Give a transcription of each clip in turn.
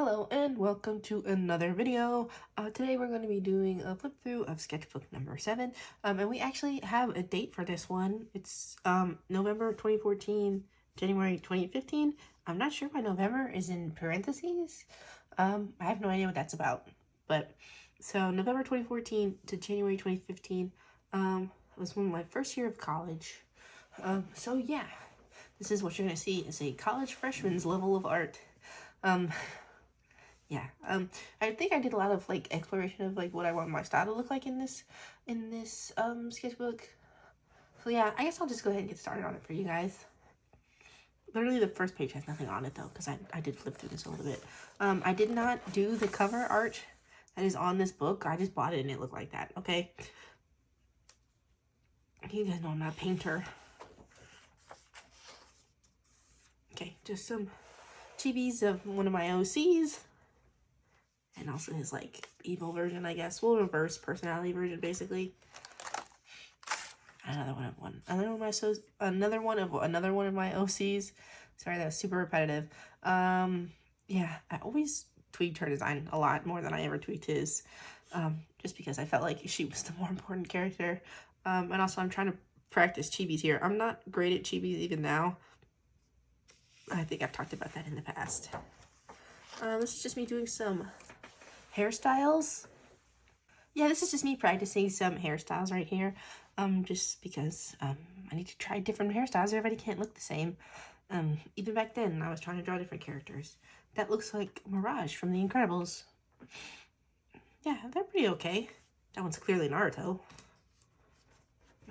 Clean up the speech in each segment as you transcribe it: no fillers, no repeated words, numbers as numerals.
Hello and welcome to another video. Today we're going to be doing a flip through of Sketchbook number 7. And we actually have a date for this one. It's November 2014, January 2015. I'm not sure why November is in parentheses. I have no idea what that's about. But so November 2014 to January 2015 was my first year of college. So yeah, this is what you're going to see is a college freshman's level of art. Yeah, I think I did a lot of like exploration of like what I want my style to look like in this sketchbook. So yeah, I guess I'll just go ahead and get started on it for you guys. Literally the first page has nothing on it though, because I did flip through this a little bit. I did not do the cover art that is on this book. I just bought it and it looked like that, okay? You guys know I'm not a painter. Okay, just some chibis of one of my OCs. And also his like evil version, I guess. Well, reverse personality version, basically. Another one of my OCs. Sorry, that was super repetitive. Yeah, I always tweaked her design a lot more than I ever tweaked his. Just because I felt like she was the more important character. And also I'm trying to practice chibis here. I'm not great at chibis even now. I think I've talked about that in the past. This is just me doing some hairstyles. Yeah, this is just me practicing some hairstyles right here. Just because I need to try different hairstyles. Everybody can't look the same. Even back then, I was trying to draw different characters. That looks like Mirage from The Incredibles. Yeah, they're pretty okay. That one's clearly Naruto.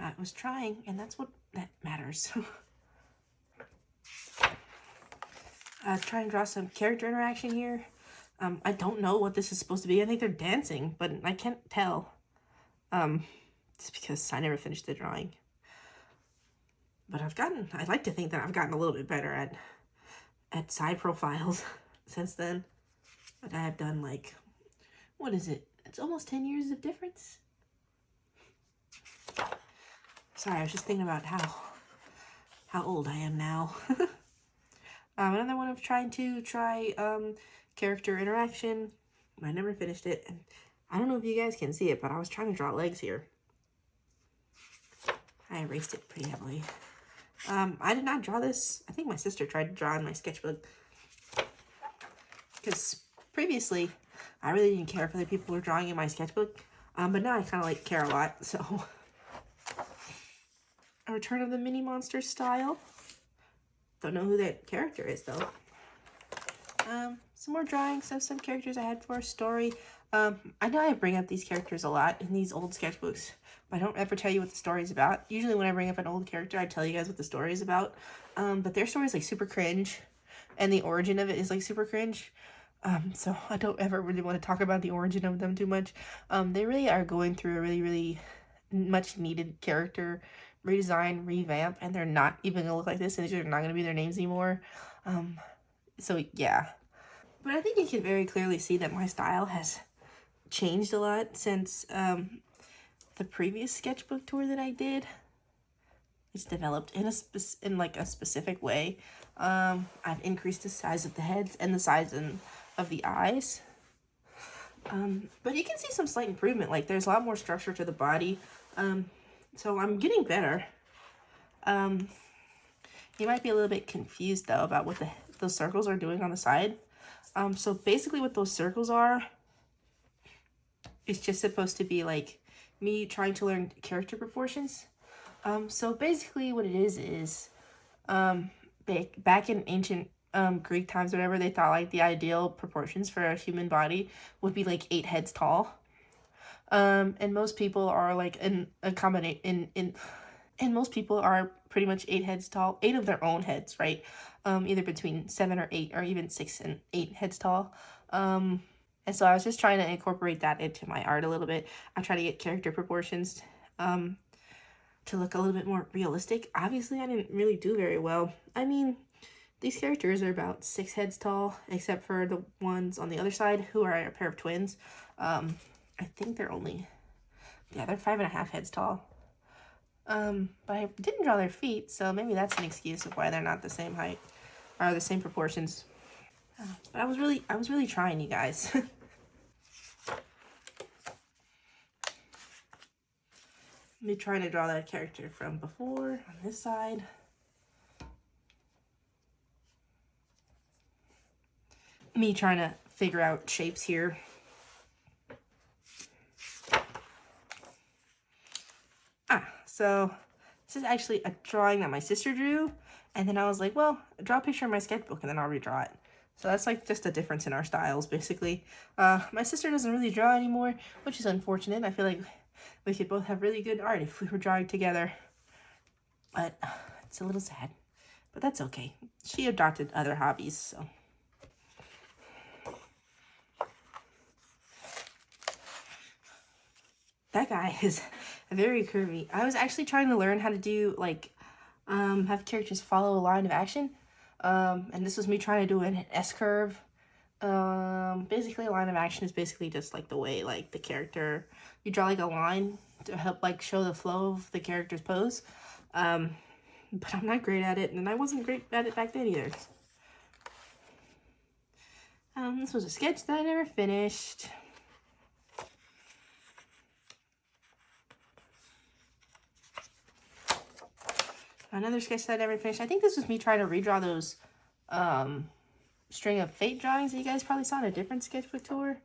I was trying, and that's what that matters. Try and draw some character interaction here. I don't know what this is supposed to be. I think they're dancing, but I can't tell. Just because I never finished the drawing. But I'd like to think that I've gotten a little bit better at side profiles since then. But I have done like, what is it? It's almost 10 years of difference. Sorry, I was just thinking about how old I am now. Another one of trying to character interaction. I never finished it. And I don't know if you guys can see it, but I was trying to draw legs here. I erased it pretty heavily. I did not draw this. I think my sister tried to draw in my sketchbook. Because previously, I really didn't care if other people were drawing in my sketchbook. But now I kind of like care a lot, so. A Return of the Mini Monster style. Don't know who that character is though. Some more drawings of some characters I had for a story. I know I bring up these characters a lot in these old sketchbooks, but I don't ever tell you what the story is about. Usually when I bring up an old character, I tell you guys what the story is about. But their story is like super cringe, and the origin of it is like super cringe. So I don't ever really want to talk about the origin of them too much. They really are going through a really, really much needed character redesign, revamp, and they're not even gonna look like this, and these are not gonna be their names anymore. So yeah. But I think you can very clearly see that my style has changed a lot since the previous sketchbook tour that I did. It's developed in a specific way. I've increased the size of the heads and the size of the eyes. But you can see some slight improvement. Like there's a lot more structure to the body. So I'm getting better. You might be a little bit confused though about what those circles are doing on the side. So basically what those circles are, it's just supposed to be like me trying to learn character proportions. So basically what it is back in ancient Greek times, whatever, they thought like the ideal proportions for a human body would be like 8 heads tall. And most people are like and most people are pretty much 8 heads tall, 8 of their own heads, right? Either between 7 or 8 or even 6 and 8 heads tall. And so I was just trying to incorporate that into my art a little bit. I try to get character proportions to look a little bit more realistic. Obviously, I didn't really do very well. I mean, these characters are about 6 heads tall, except for the ones on the other side who are a pair of twins. I think they're 5.5 heads tall. But I didn't draw their feet, so maybe that's an excuse of why they're not the same height, or the same proportions. But I was really trying, you guys. Me trying to draw that character from before on this side. Me trying to figure out shapes here. So this is actually a drawing that my sister drew. And then I was like, well, draw a picture in my sketchbook and then I'll redraw it. So that's like just a difference in our styles, basically. My sister doesn't really draw anymore, which is unfortunate. I feel like we could both have really good art if we were drawing together. But it's a little sad. But that's okay. She adopted other hobbies, so. That guy is very curvy. I was actually trying to learn how to do, like, have characters follow a line of action. And this was me trying to do an S-curve. Basically, a line of action is basically just, like, the way, like, the character... You draw, like, a line to help, like, show the flow of the character's pose. But I'm not great at it, and I wasn't great at it back then either. This was a sketch that I never finished. Another sketch that I never finished. I think this was me trying to redraw those String of Fate drawings that you guys probably saw in a different sketchbook tour.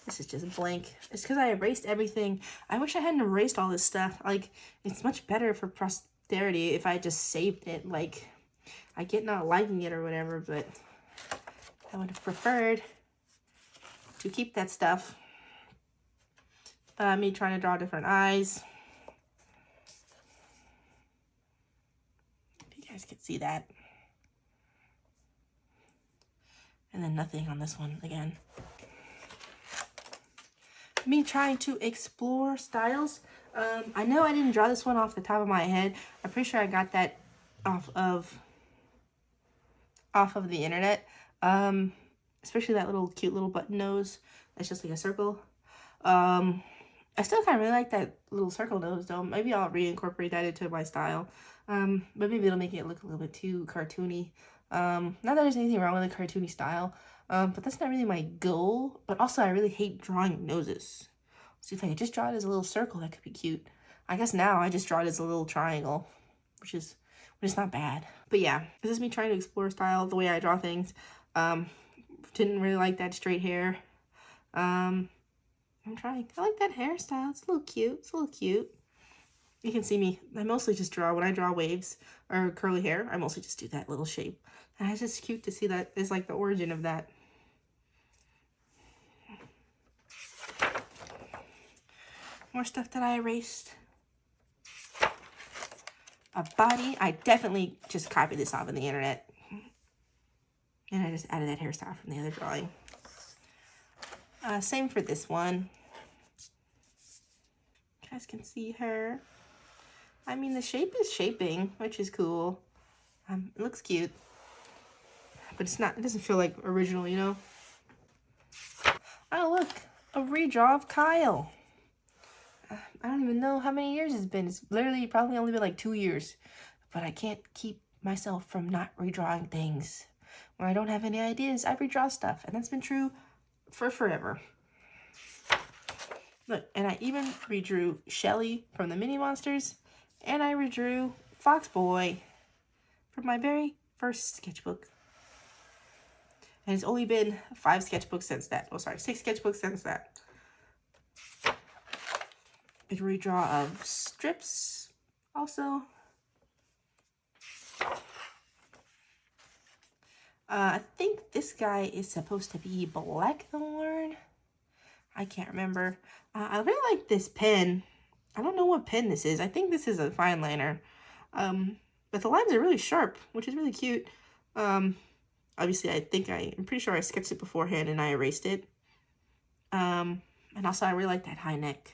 This is just blank. It's because I erased everything. I wish I hadn't erased all this stuff. Like, it's much better for posterity if I just saved it. Like, I get not liking it or whatever, but I would have preferred to keep that stuff. Me trying to draw different eyes. If you guys can see that. And then nothing on this one again. Me trying to explore styles. I know I didn't draw this one off the top of my head. I'm pretty sure I got that off of the internet. Especially that little cute little button nose. That's just like a circle. I still kind of really like that little circle nose though. Maybe I'll reincorporate that into my style. But maybe it'll make it look a little bit too cartoony. Not that there's anything wrong with a cartoony style. But that's not really my goal. But also, I really hate drawing noses. So if I could just draw it as a little circle, that could be cute. I guess now I just draw it as a little triangle, which is not bad. But yeah, this is me trying to explore style, the way I draw things. Didn't really like that straight hair. I'm trying. I like that hairstyle. It's a little cute. It's a little cute. You can see me. I mostly just draw, when I draw waves or curly hair, I mostly just do that little shape. And it's just cute to see that is like the origin of that. More stuff that I erased. A body. I definitely just copied this off of the internet. And I just added that hairstyle from the other drawing. Same for this one. You guys can see her. I mean, the shape is shaping, which is cool. It looks cute. But it's not, it doesn't feel like original, you know? Oh, look. A redraw of Kyle. I don't even know how many years it's been. It's literally probably only been like 2 years. But I can't keep myself from not redrawing things. When I don't have any ideas, I redraw stuff. And that's been true for forever. Look, and I even redrew Shelly from the Mini Monsters. And I redrew Fox Boy from my very first sketchbook. And it's only been 5 sketchbooks since that. Oh, sorry, 6 sketchbooks since that. A redraw of strips also. I think this guy is supposed to be Blackthorn. I can't remember. I really like this pen. I don't know what pen this is. I think this is a fine liner. But the lines are really sharp, which is really cute. Obviously, I'm pretty sure I sketched it beforehand and I erased it. And also, I really like that high neck.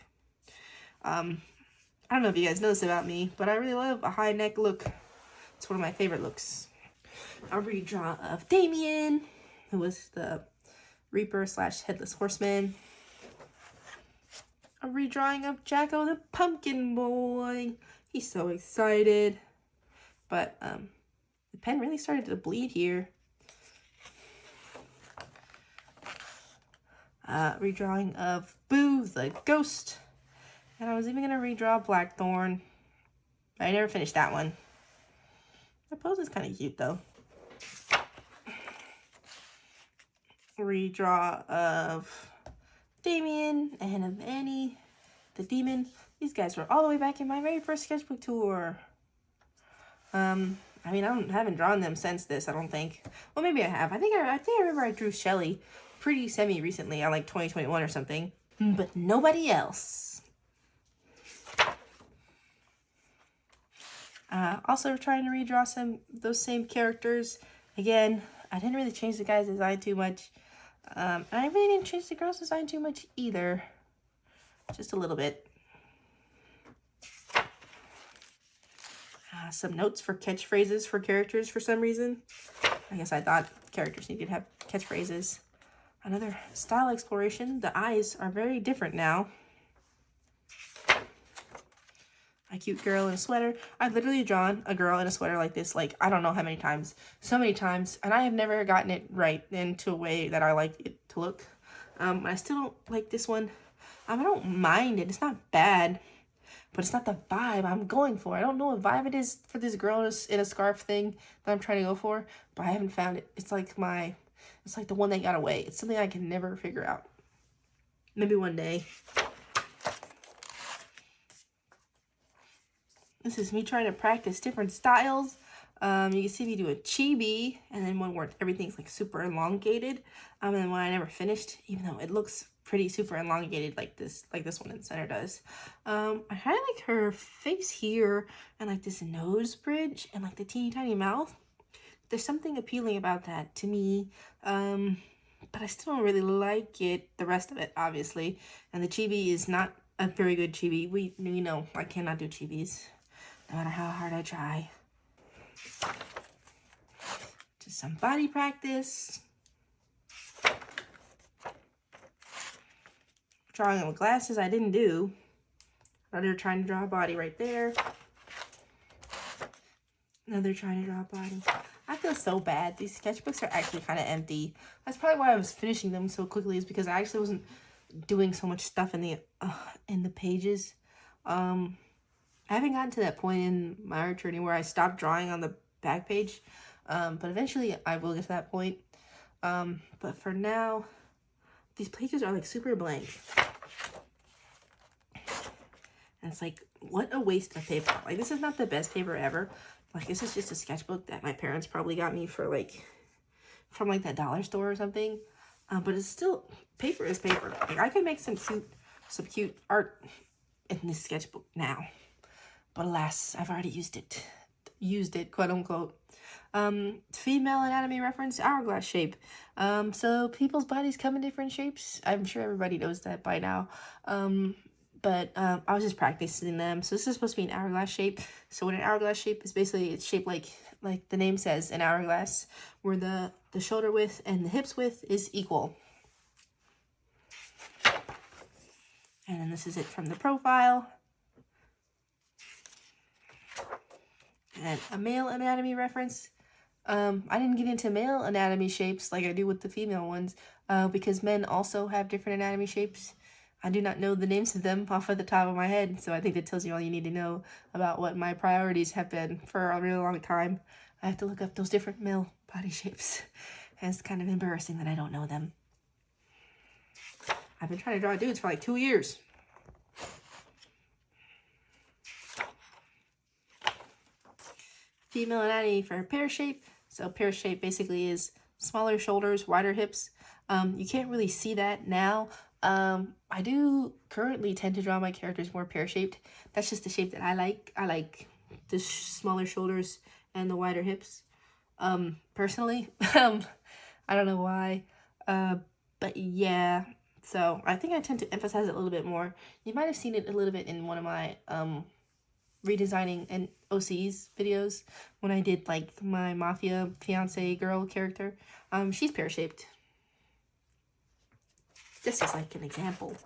I don't know if you guys know this about me, but I really love a high neck look. It's one of my favorite looks. A redraw of Damien, who was the Reaper / Headless Horseman. A redrawing of Jacko the Pumpkin Boy. He's so excited. But the pen really started to bleed here. redrawing of Boo the ghost. And I was even going to redraw Blackthorn. I never finished that one. The pose is kind of cute though. Redraw of Damien and of Annie the demon. These guys were all the way back in my very first sketchbook tour. I mean, I haven't drawn them since this, I don't think. Well, maybe I have. I think I remember I drew Shelly pretty recently, on like 2021 or something. But nobody else. Also trying to redraw those same characters. Again, I didn't really change the guy's design too much. And I really didn't change the girl's design too much either. Just a little bit. Some notes for catchphrases for characters for some reason. I guess I thought characters needed to have catchphrases. Another style exploration. The eyes are very different now. A cute girl in a sweater. I've literally drawn a girl in a sweater like this, like, I don't know how many times. So many times. And I have never gotten it right into a way that I like it to look. I still don't like this one. I don't mind it. It's not bad. But it's not the vibe I'm going for. I don't know what vibe it is for this girl in a scarf thing that I'm trying to go for. But I haven't found it. It's like the one that got away. It's something I can never figure out. Maybe one day. This is me trying to practice different styles. You can see me do a chibi. And then one where everything's like super elongated. And then one I never finished. Even though it looks pretty super elongated like this one in the center does. I kind of like her face here and like this nose bridge and like the teeny tiny mouth. There's something appealing about that to me, but I still don't really like it, the rest of it, obviously. And the chibi is not a very good chibi. We know I cannot do chibis, no matter how hard I try. Just some body practice. Drawing them with glasses I didn't do. Another trying to draw a body right there. Another trying to draw a body. I feel so bad. These sketchbooks are actually kind of empty. That's probably why I was finishing them so quickly, is because I actually wasn't doing so much stuff in the pages. I haven't gotten to that point in my art journey where I stopped drawing on the back page. But eventually I will get to that point. But for now, these pages are like super blank. And it's like, what a waste of paper. Like, this is not the best paper ever. Like, this is just a sketchbook that my parents probably got me for like, from like that dollar store or something. But it's still, paper is paper. Like, I could make some cute art in this sketchbook now. But alas, I've already used it, quote unquote. Female anatomy reference, hourglass shape. So people's bodies come in different shapes. I'm sure everybody knows that by now. But I was just practicing them. So this is supposed to be an hourglass shape. So what an hourglass shape is, basically it's shaped like the name says, an hourglass, where the shoulder width and the hips width is equal. And then this is it from the profile. And a male anatomy reference. I didn't get into male anatomy shapes like I do with the female ones, because men also have different anatomy shapes. I do not know the names of them off of the top of my head, so I think that tells you all you need to know about what my priorities have been for a really long time. I have to look up those different male body shapes, and it's kind of embarrassing that I don't know them. I've been trying to draw dudes for like 2 years. Female anatomy for pear shape. So pear shape basically is smaller shoulders, wider hips. You can't really see that now. I do currently tend to draw my characters more pear-shaped. That's just the shape that I like. I like the smaller shoulders and the wider hips, personally. I don't know why, but yeah. So I think I tend to emphasize it a little bit more. You might have seen it a little bit in one of my redesigning and OCs videos when I did like my mafia fiance girl character. She's pear-shaped. This is like an example.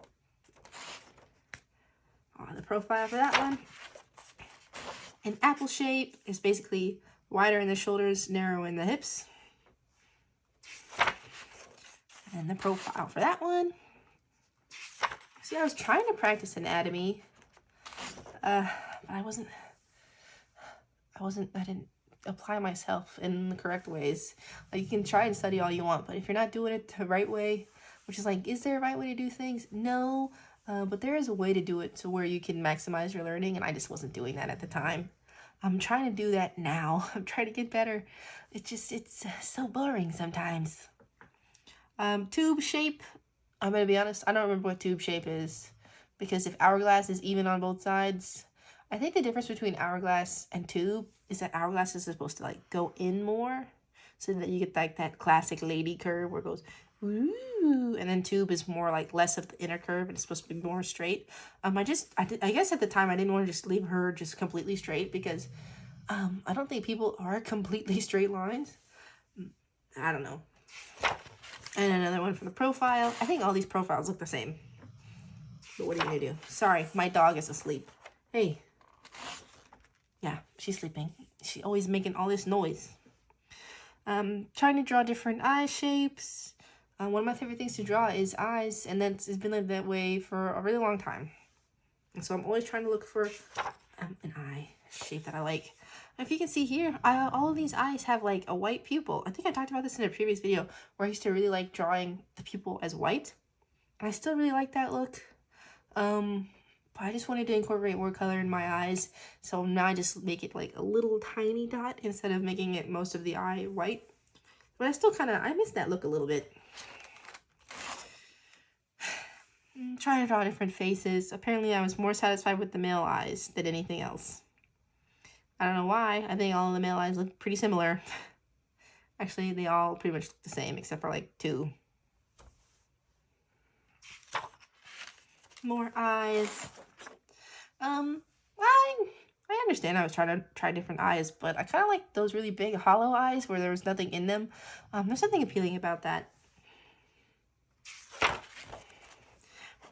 The profile for that one. An apple shape is basically wider in the shoulders, narrow in the hips. And the profile for that one. See, I was trying to practice anatomy, but I didn't apply myself in the correct ways. Like, you can try and study all you want, but if you're not doing it the right way, which is like, is there a right way to do things? No, but there is a way to do it to where you can maximize your learning, and I just wasn't doing that at the time. I'm trying to do that now. I'm trying to get better. It's so boring sometimes. Tube shape. I'm going to be honest, I don't remember what tube shape is, because if hourglass is even on both sides, I think the difference between hourglass and tube is that hourglass is supposed to like go in more, so that you get like that classic lady curve where it goes ooh, and then tube is more like less of the inner curve and it's supposed to be more straight. I guess at the time I didn't want to just leave her just completely straight, because I don't think people are completely straight lines. I don't know. And another one for the profile. I think all these profiles look the same. But what are you gonna do? Sorry, my dog is asleep. Hey. Yeah, she's sleeping. She's always making all this noise. Trying to draw different eye shapes. One of my favorite things to draw is eyes, and it's been like that way for a really long time. And so I'm always trying to look for an eye shape that I like. If you can see here, all of these eyes have like a white pupil. I think I talked about this in a previous video where I used to really like drawing the pupil as white. And I still really like that look. But I just wanted to incorporate more color in my eyes. So now I just make it like a little tiny dot instead of making it most of the eye white. But I still I miss that look a little bit. Trying to draw different faces. Apparently I was more satisfied with the male eyes than anything else. I don't know why. I think all of the male eyes look pretty similar. Actually, they all pretty much look the same, except for like 2. More eyes. I understand I was trying to try different eyes, but I kind of like those really big hollow eyes where there was nothing in them. There's something appealing about that.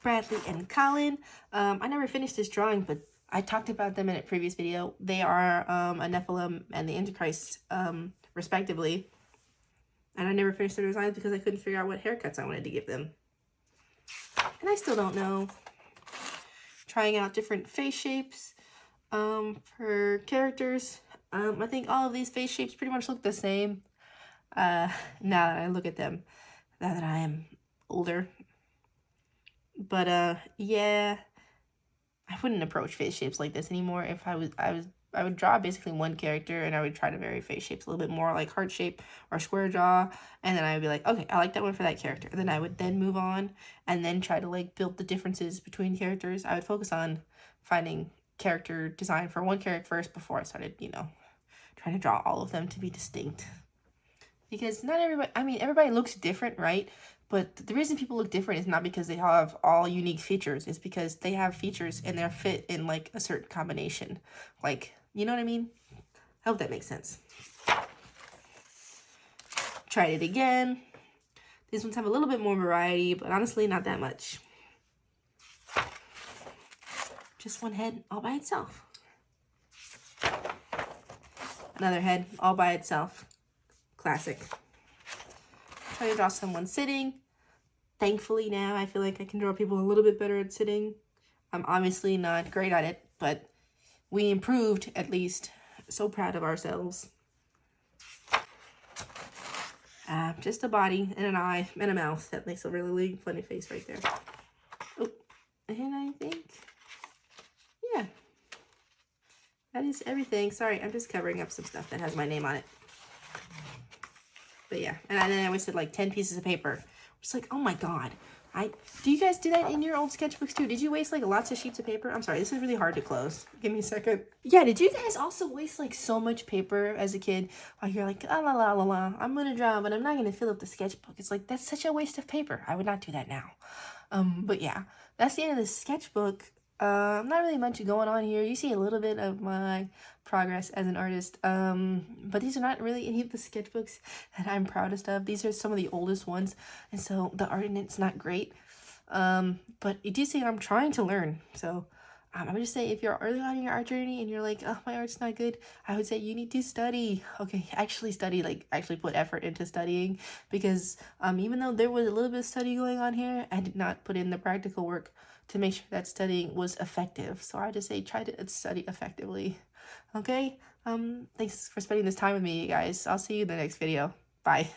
Bradley and Colin. I never finished this drawing, but I talked about them in a previous video. They are a Nephilim and the Antichrist, respectively. And I never finished their designs because I couldn't figure out what haircuts I wanted to give them. And I still don't know. Trying out different face shapes for characters. I think all of these face shapes pretty much look the same. Now that I look at them, now that I am older. But yeah, I wouldn't approach face shapes like this anymore. If I would draw basically one character and I would try to vary face shapes a little bit more, like heart shape or square jaw, and then I would be like, okay, I like that one for that character. And then I would then move on and then try to like build the differences between characters. I would focus on finding character design for one character first before I started, trying to draw all of them to be distinct. Because not everybody, everybody looks different, right? But the reason people look different is not because they have all unique features. It's because they have features and they're fit in like a certain combination. Like, you know what I mean? I hope that makes sense. Tried it again. These ones have a little bit more variety, but honestly not that much. Just one head all by itself. Another head all by itself. Classic. Try to draw someone sitting. Thankfully now I feel like I can draw people a little bit better at sitting. I'm obviously not great at it, but we improved at least. So proud of ourselves. Just a body and an eye and a mouth. That makes a really funny face right there. Oh, and I think, yeah, that is everything. Sorry, I'm just covering up some stuff that has my name on it. But yeah, and then I wasted like 10 pieces of paper. It's like, oh my god. Do you guys do that in your old sketchbooks too? Did you waste like lots of sheets of paper? I'm sorry, this is really hard to close. Give me a second. Yeah, did you guys also waste like so much paper as a kid? While you're like, la la la la la, I'm gonna draw, but I'm not gonna fill up the sketchbook. It's like, that's such a waste of paper. I would not do that now. But yeah, that's the end of the sketchbook. Not really much going on here. You see a little bit of my progress as an artist, but these are not really any of the sketchbooks that I'm proudest of. These are some of the oldest ones, and so the art in it's not great, but you do see I'm trying to learn, so I would just say if you're early on in your art journey and you're like, oh, my art's not good, I would say you need to study. Okay, actually study, like actually put effort into studying, because even though there was a little bit of study going on here, I did not put in the practical work to make sure that studying was effective. So I would just say try to study effectively. Okay, thanks for spending this time with me, you guys. I'll see you in the next video. Bye.